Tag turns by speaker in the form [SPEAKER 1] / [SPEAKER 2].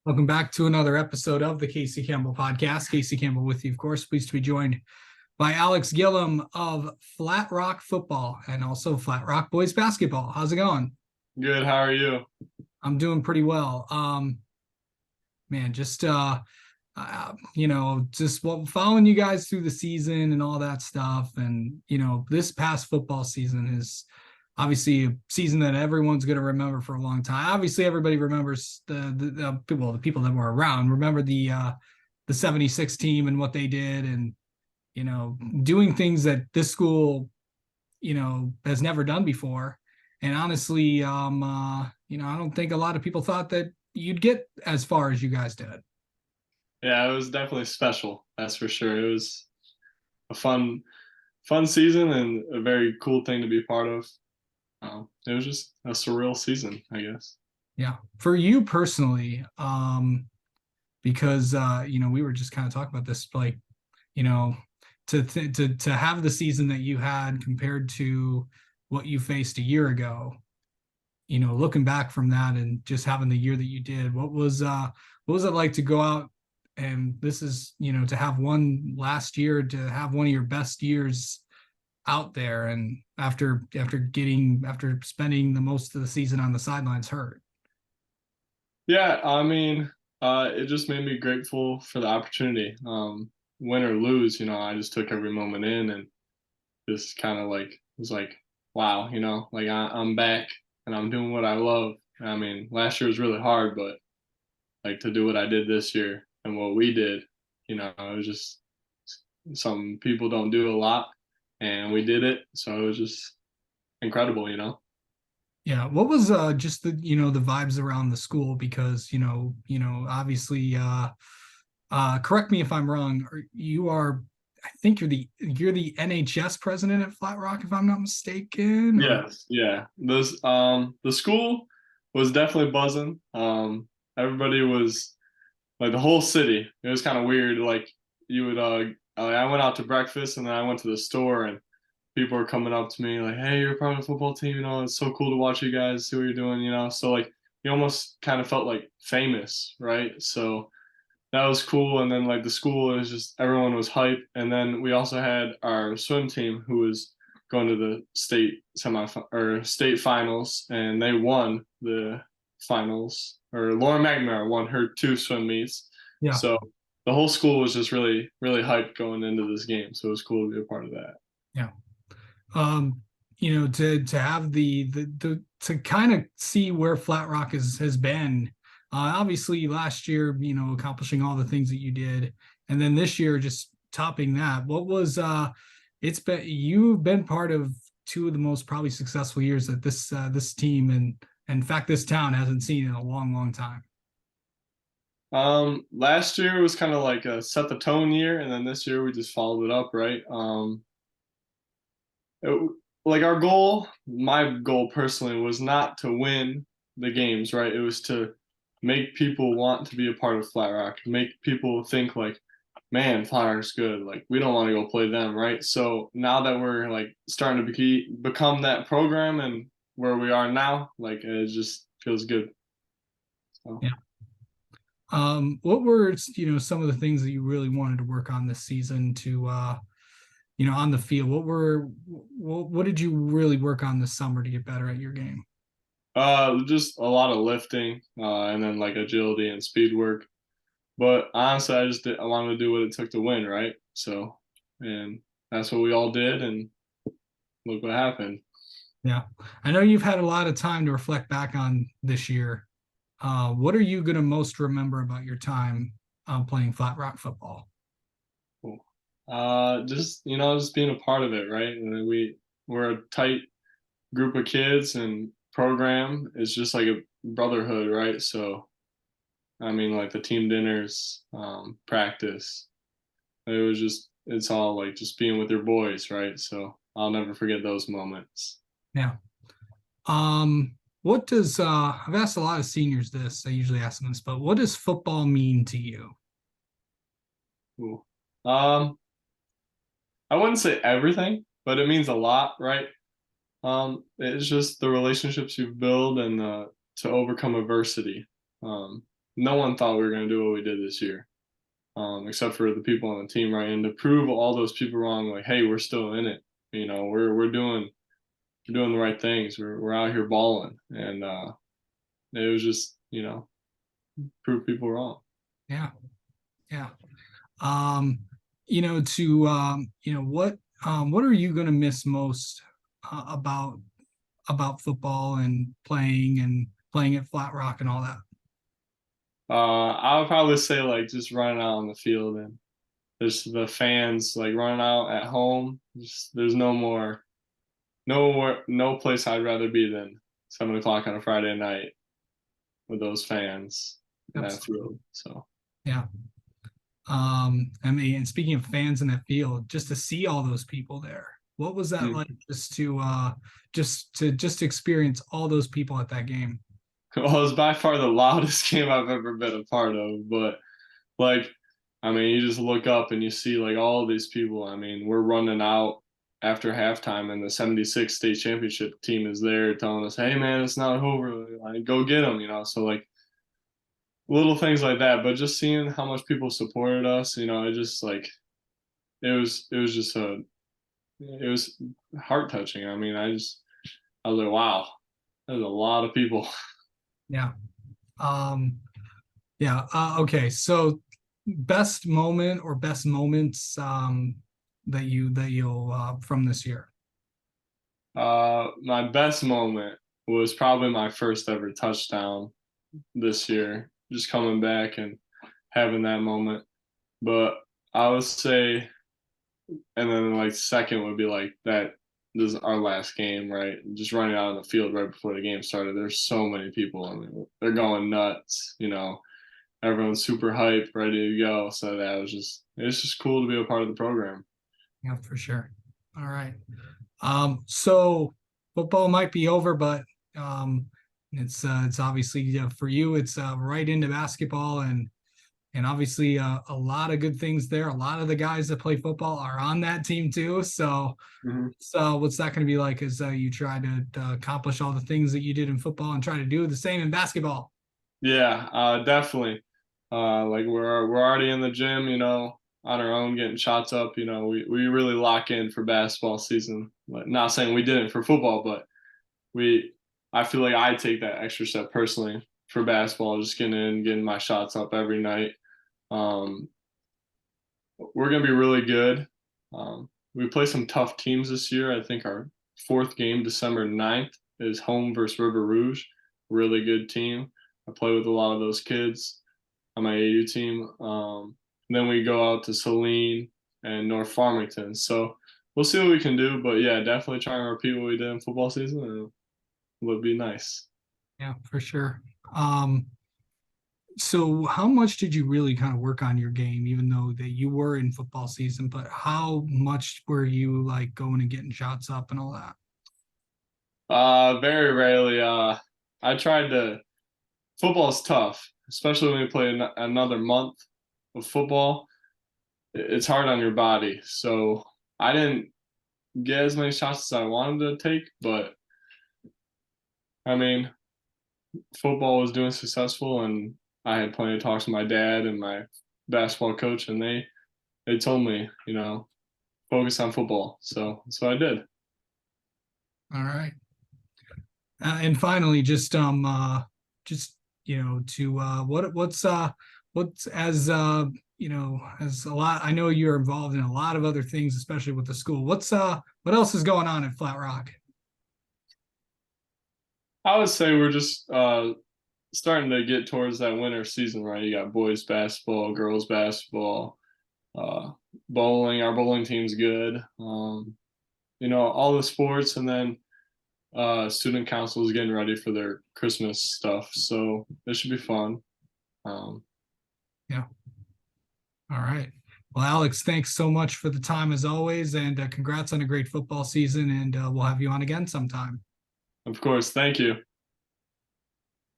[SPEAKER 1] Welcome back to another episode of the Casey Campbell podcast. Casey Campbell with you, of course. Pleased to be joined by Alex Gillum of Flat Rock Football and also Flat Rock Boys Basketball. How's it going?
[SPEAKER 2] Good. How are you?
[SPEAKER 1] I'm doing pretty well. Man, just following you guys through the season and all that stuff. And this past football season is obviously a season that everyone's going to remember for a long time. Obviously, everybody remembers the people that were around remember the 76 team and what they did, and doing things that this school has never done before. And honestly, I don't think a lot of people thought that you'd get as far as you guys did.
[SPEAKER 2] Yeah, it was definitely special. That's for sure. It was a fun season and a very cool thing to be part of. It was just a surreal season, I guess.
[SPEAKER 1] Yeah, for you personally, because we were just kind of talking about this, like, to have the season that you had compared to what you faced a year ago. Looking back from that and just having the year that you did, what was it like to go out and this is, to have one last year, to have one of your best years out there, and after spending the most of the season on the sidelines hurt?
[SPEAKER 2] Yeah, I mean, it just made me grateful for the opportunity. Win or lose, I just took every moment in and just kind of like was like, wow, like I'm back and I'm doing what I love. I mean, last year was really hard, but like to do what I did this year and what we did, it was just some people don't do a lot, and we did it. So it was just incredible.
[SPEAKER 1] Yeah, what was just the the vibes around the school? Because obviously, correct me if I'm wrong, you are, I think you're the NHS president at Flat Rock, if I'm not mistaken.
[SPEAKER 2] Yes, yeah. The school was definitely buzzing. Everybody was like the whole city. It was kind of weird. Like you would I went out to breakfast and then I went to the store and people were coming up to me like, "Hey, you're part of the football team. It's so cool to watch you guys, see what you're doing." So like you almost kind of felt like famous, right? So that was cool. And then like the school is just everyone was hype. And then we also had our swim team who was going to the state finals, and they won the finals. Or Lauren McNamara won her 2 swim meets.
[SPEAKER 1] Yeah.
[SPEAKER 2] So the whole school was just really, really hyped going into this game. So it was cool to be a part of that.
[SPEAKER 1] Yeah. To have the to kind of see where Flat Rock has been. Obviously last year, accomplishing all the things that you did, and then this year just topping that. What was you've been part of two of the most probably successful years that this team and in fact this town hasn't seen in a long, long time.
[SPEAKER 2] Last year was kind of like a set the tone year, and then this year we just followed it up, right? It, like my goal personally was not to win the games, right? It was to make people want to be a part of Flat Rock, make people think like, man, Flat Rock's good. Like we don't want to go play them, right? So now that we're like starting to become that program and where we are now, like it just feels good. So.
[SPEAKER 1] Yeah. What were some of the things that you really wanted to work on this season to on the field? What did you really work on this summer to get better at your game?
[SPEAKER 2] Just a lot of lifting, and then like agility and speed work. But honestly, I wanted to do what it took to win, right? So, and that's what we all did, and look what happened.
[SPEAKER 1] Yeah, I know you've had a lot of time to reflect back on this year. What are you going to most remember about your time playing Flat Rock football?
[SPEAKER 2] Cool. Just being a part of it, right? And we're a tight group of kids, and program is just like a brotherhood, right? So, I mean, like the team dinners, practice. It's all like just being with your boys, right? So I'll never forget those moments.
[SPEAKER 1] Yeah. What does I've asked a lot of seniors this. I usually ask them this, but what does football mean to you?
[SPEAKER 2] Cool. I wouldn't say everything, but it means a lot, right? It's just the relationships you build and to overcome adversity. no one thought we were going to do what we did this year, except for the people on the team, right? And to prove all those people wrong, like, hey, we're still in it. You know, we're doing the right things. We're out here balling, and it was just, you know, prove people wrong.
[SPEAKER 1] Yeah. Yeah. Um, what are you going to miss most about football and playing at Flat Rock and all that?
[SPEAKER 2] I would probably say like just running out on the field and there's the fans like running out at home. Just, there's no place I'd rather be than 7 o'clock on a Friday night with those fans in that
[SPEAKER 1] Absolutely.
[SPEAKER 2] field. So
[SPEAKER 1] Yeah. I mean, and speaking of fans in that field, just to see all those people there, what was that like?
[SPEAKER 2] mm.
[SPEAKER 1] Just to experience all those people at that game?
[SPEAKER 2] Well, it's by far the loudest game I've ever been a part of, but like, I mean, you just look up and you see like all these people. I mean, we're running out after halftime, and the '76 state championship team is there telling us, "Hey, man, it's not over. Like, go get them," you know. So like little things like that, but just seeing how much people supported us, you know, it just like it was just a it was heart touching. I mean, I was like, wow, there's a lot of people.
[SPEAKER 1] Yeah. Um, yeah. Okay. So best moment or best moments that you'll from this year.
[SPEAKER 2] My best moment was probably my first ever touchdown this year, just coming back and having that moment. But I would say, and then like second would be like that. This is our last game, right? Just running out on the field right before the game started. There's so many people. I mean, they're going nuts. You know, everyone's super hyped, ready to go. So that was just it's just cool to be a part of the program.
[SPEAKER 1] Yeah, for sure. All right. So football might be over, but it's obviously for you, it's right into basketball and obviously a lot of good things there. A lot of the guys that play football are on that team too.
[SPEAKER 2] Mm-hmm.
[SPEAKER 1] So what's that going to be like as you try to accomplish all the things that you did in football and try to do the same in basketball?
[SPEAKER 2] Yeah, definitely. Like we're already in the gym, you know, on our own, getting shots up. You know, we really lock in for basketball season. Like, not saying we didn't for football, but we. I feel like I take that extra step personally for basketball, just getting in, getting my shots up every night. Um, we're gonna be really good. We play some tough teams this year. I think our fourth game, December 9th, is home versus River Rouge. Really good team. I play with a lot of those kids on my AU team. Then we go out to Saline and North Farmington. So we'll see what we can do. But yeah, definitely try and repeat what we did in football season, and it would be nice.
[SPEAKER 1] Yeah, for sure. Um, so how much did you really kind of work on your game, even though that you were in football season, but how much were you like going and getting shots up and all that?
[SPEAKER 2] Very rarely. I tried to. Football is tough, especially when you play another month of football. It's hard on your body. So I didn't get as many shots as I wanted to take, but I mean, football was doing successful, and I had plenty of talks with my dad and my basketball coach, and they told me, you know, focus on football. So I did.
[SPEAKER 1] All right. And finally, just to what's as as a lot. I know you're involved in a lot of other things, especially with the school. What else is going on at Flat Rock?
[SPEAKER 2] I would say we're just starting to get towards that winter season, right? You got boys basketball, girls basketball, uh, bowling. Our bowling team's good. You know, all the sports, and then student council is getting ready for their Christmas stuff, so this should be fun. Um,
[SPEAKER 1] Yeah. All right. Well, Alex, thanks so much for the time as always, and congrats on a great football season. And we'll have you on again sometime.
[SPEAKER 2] of course, thank you.